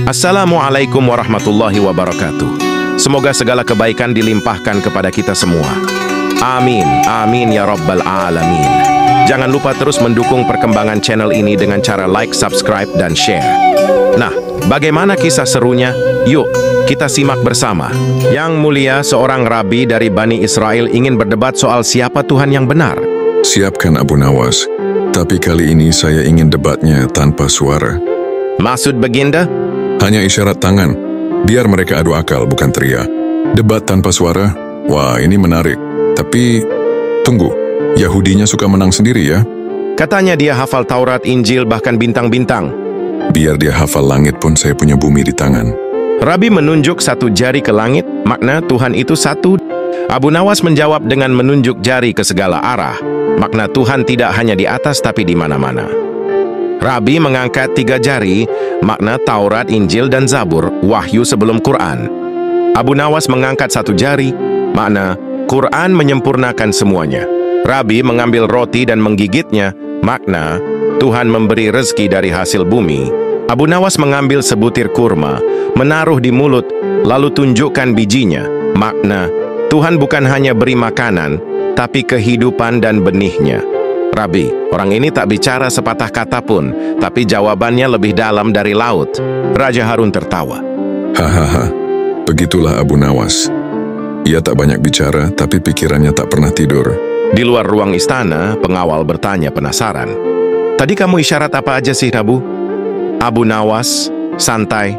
Assalamualaikum warahmatullahi wabarakatuh. Semoga segala kebaikan dilimpahkan kepada kita semua. Amin, amin ya rabbal alamin. Jangan lupa terus mendukung perkembangan channel ini dengan cara like, subscribe, dan share. Nah, bagaimana kisah serunya? Yuk, kita simak bersama. Yang mulia, seorang rabi dari Bani Israel ingin berdebat soal siapa Tuhan yang benar. Siapkan Abu Nawas, tapi kali ini saya ingin debatnya tanpa suara. Maksud baginda? Hanya isyarat tangan, biar mereka adu akal bukan teriak. Debat tanpa suara? Wah, ini menarik. Tapi, tunggu, Yahudinya suka menang sendiri ya? Katanya dia hafal Taurat, Injil, bahkan bintang-bintang. Biar dia hafal langit pun saya punya bumi di tangan. Rabi menunjuk satu jari ke langit, makna Tuhan itu satu. Abu Nawas menjawab dengan menunjuk jari ke segala arah, makna Tuhan tidak hanya di atas tapi di mana-mana. Rabi mengangkat 3 jari, makna Taurat, Injil, dan Zabur, wahyu sebelum Quran. Abu Nawas mengangkat 1 jari, makna Quran menyempurnakan semuanya. Rabi mengambil roti dan menggigitnya, makna Tuhan memberi rezeki dari hasil bumi. Abu Nawas mengambil sebutir kurma, menaruh di mulut, lalu tunjukkan bijinya, makna Tuhan bukan hanya beri makanan, tapi kehidupan dan benihnya. Rabi, orang ini tak bicara sepatah kata pun, tapi jawabannya lebih dalam dari laut. Raja Harun tertawa. Hahaha, begitulah Abu Nawas. Ia tak banyak bicara, tapi pikirannya tak pernah tidur. Di luar ruang istana, pengawal bertanya penasaran. Tadi kamu isyarat apa aja sih, Rabu? Abu Nawas, santai.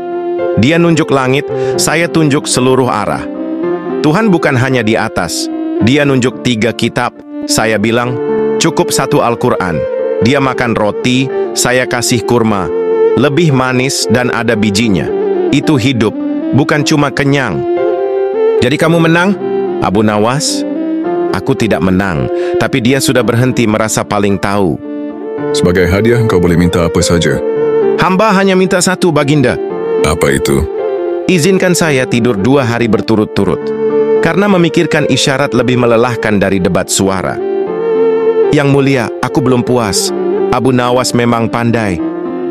Dia nunjuk langit, saya tunjuk seluruh arah. Tuhan bukan hanya di atas. Dia nunjuk 3 kitab, saya bilang, cukup 1 Al-Quran. Dia makan roti, saya kasih kurma. Lebih manis dan ada bijinya. Itu hidup, bukan cuma kenyang. Jadi kamu menang, Abu Nawas? Aku tidak menang, tapi dia sudah berhenti merasa paling tahu. Sebagai hadiah, kau boleh minta apa saja. Hamba hanya minta 1, baginda. Apa itu? Izinkan saya tidur 2 hari berturut-turut. Karena memikirkan isyarat lebih melelahkan dari debat suara. Yang mulia, aku belum puas. Abu Nawas memang pandai.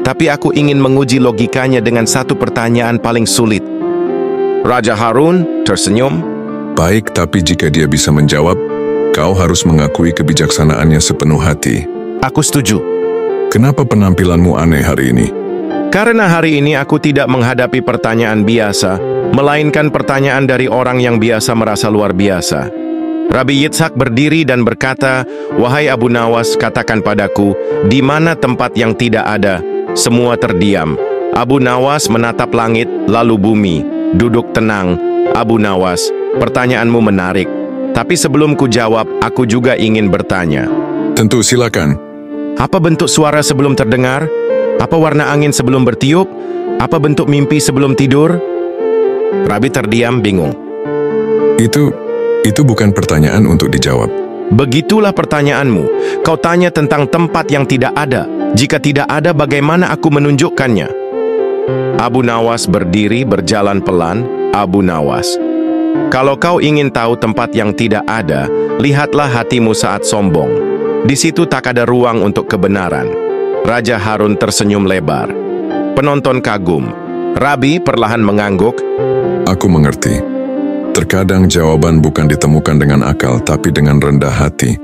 Tapi aku ingin menguji logikanya dengan 1 pertanyaan paling sulit. Raja Harun tersenyum. Baik, tapi jika dia bisa menjawab, kau harus mengakui kebijaksanaannya sepenuh hati. Aku setuju. Kenapa penampilanmu aneh hari ini? Karena hari ini aku tidak menghadapi pertanyaan biasa, melainkan pertanyaan dari orang yang biasa merasa luar biasa. Rabi Yitzhak berdiri dan berkata, "Wahai Abu Nawas, katakan padaku, di mana tempat yang tidak ada?" Semua terdiam. Abu Nawas menatap langit, lalu bumi. Duduk tenang. Abu Nawas, pertanyaanmu menarik. Tapi sebelum ku jawab, aku juga ingin bertanya. Tentu, silakan. Apa bentuk suara sebelum terdengar? Apa warna angin sebelum bertiup? Apa bentuk mimpi sebelum tidur? Rabi terdiam, bingung. Itu bukan pertanyaan untuk dijawab. Begitulah pertanyaanmu. Kau tanya tentang tempat yang tidak ada. Jika tidak ada, bagaimana aku menunjukkannya? Abu Nawas berdiri berjalan pelan. Abu Nawas, kalau kau ingin tahu tempat yang tidak ada, lihatlah hatimu saat sombong. Di situ tak ada ruang untuk kebenaran. Raja Harun tersenyum lebar. Penonton kagum. Rabi perlahan mengangguk. Aku mengerti. Terkadang jawaban bukan ditemukan dengan akal, tapi dengan rendah hati.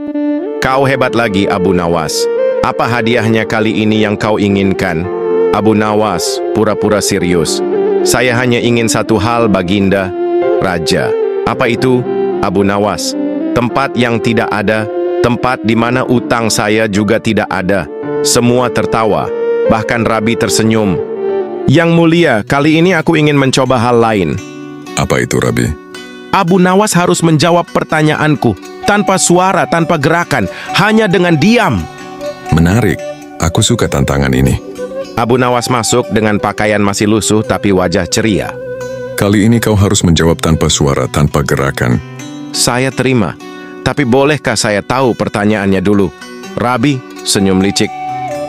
Kau hebat lagi, Abu Nawas. Apa hadiahnya kali ini yang kau inginkan? Abu Nawas pura-pura serius. Saya hanya ingin 1 hal, baginda. Raja. Apa itu? Abu Nawas. Tempat yang tidak ada, tempat di mana utang saya juga tidak ada. Semua tertawa. Bahkan Rabi tersenyum. Yang mulia, kali ini aku ingin mencoba hal lain. Apa itu, Rabi? Abu Nawas harus menjawab pertanyaanku. Tanpa suara, tanpa gerakan. Hanya dengan diam. Menarik. Aku suka tantangan ini. Abu Nawas masuk dengan pakaian masih lusuh tapi wajah ceria. Kali ini kau harus menjawab tanpa suara, tanpa gerakan. Saya terima. Tapi bolehkah saya tahu pertanyaannya dulu? Rabi senyum licik.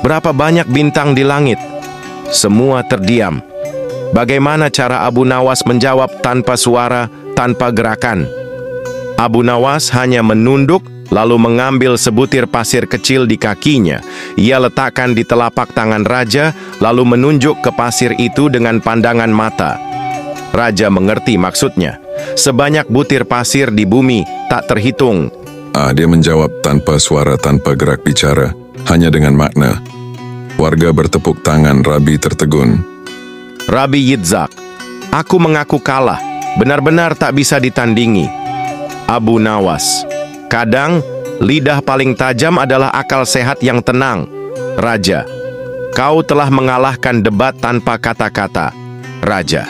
Berapa banyak bintang di langit? Semua terdiam. Bagaimana cara Abu Nawas menjawab tanpa suara, tanpa gerakan? Abu Nawas hanya menunduk lalu mengambil sebutir pasir kecil di kakinya. Ia letakkan di telapak tangan raja, lalu menunjuk ke pasir itu dengan pandangan mata. Raja mengerti maksudnya. Sebanyak butir pasir di bumi, tak terhitung. Dia menjawab tanpa suara, tanpa gerak bicara, hanya dengan makna. Warga bertepuk tangan, Rabi tertegun. Rabi Yitzhak, aku mengaku kalah, benar-benar tak bisa ditandingi. Abu Nawas, kadang lidah paling tajam adalah akal sehat yang tenang. Raja, kau telah mengalahkan debat tanpa kata-kata. Raja,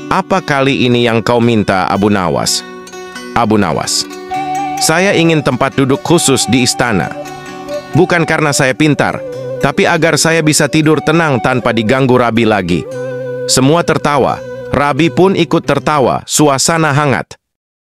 apa kali ini yang kau minta, Abu Nawas? Abu Nawas, saya ingin tempat duduk khusus di istana. Bukan karena saya pintar, tapi agar saya bisa tidur tenang tanpa diganggu Rabi lagi. Semua tertawa, Rabi pun ikut tertawa, suasana hangat.